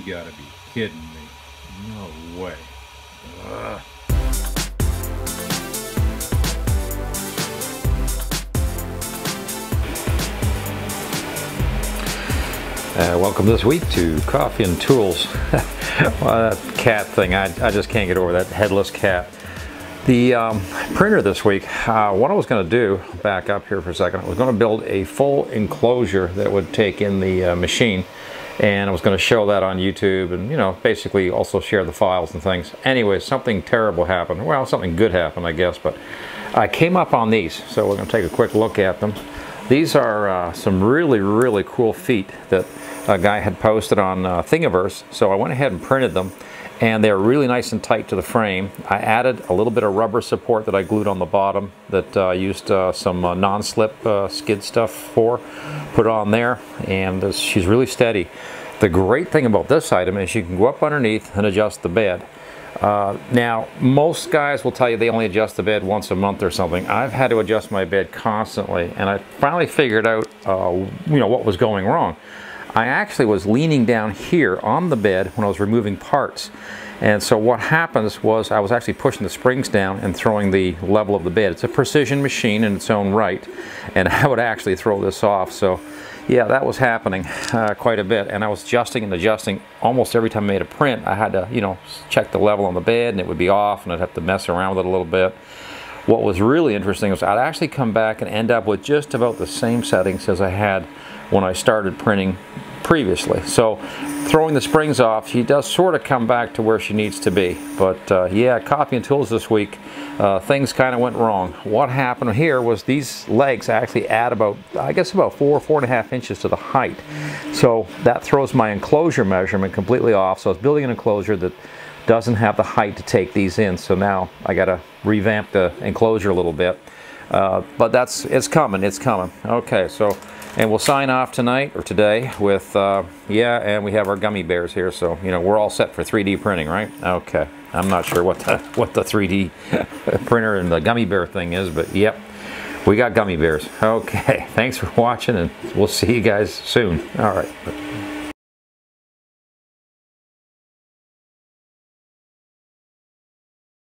gotta be kidding me. No way. Ugh. Welcome this week to Coffee and Tools. Well, that cat thing, I just can't get over that headless cat. The printer this week, what I was going to do, back up here for a second, I was going to build a full enclosure that would take in the machine, and I was going to show that on YouTube and, you know, basically also share the files and things. Anyway, something terrible happened. Well, something good happened, I guess, but I came up on these, so we're going to take a quick look at them. These are some really cool feet that a guy had posted on Thingiverse, so I went ahead and printed them, and they're really nice and tight to the frame. I added a little bit of rubber support that I glued on the bottom that I used some non-slip skid stuff for, put on there, and she's really steady. The great thing about this item is you can go up underneath and adjust the bed. Now, most guys will tell you they only adjust the bed once a month or something. I've had to adjust my bed constantly, and I finally figured out you know, what was going wrong. I actually was leaning down here on the bed when I was removing parts, and so what happens was I was actually pushing the springs down and throwing the level of the bed. It's a precision machine in its own right, and I would actually throw this off. So yeah, that was happening quite a bit, and I was adjusting and adjusting almost every time I made a print. I had to, you know, check the level on the bed, and it would be off, and I'd have to mess around with it a little bit. What was really interesting was I'd actually come back and end up with just about the same settings as I had when I started printing previously. So throwing the springs off, she does sort of come back to where she needs to be. But yeah, Coffee and Tools this week, things kind of went wrong. What happened here was these legs actually add about, I guess about 4.5 inches to the height. So that throws my enclosure measurement completely off. So I was building an enclosure that doesn't have the height to take these in. So now I got to revamp the enclosure a little bit. But it's coming, it's coming. Okay, so, and we'll sign off tonight or today with, yeah, and we have our gummy bears here, so, you know, we're all set for 3D printing, right? Okay, I'm not sure what the 3D printer and the gummy bear thing is, but yep, we got gummy bears. Okay, thanks for watching, and we'll see you guys soon. All right.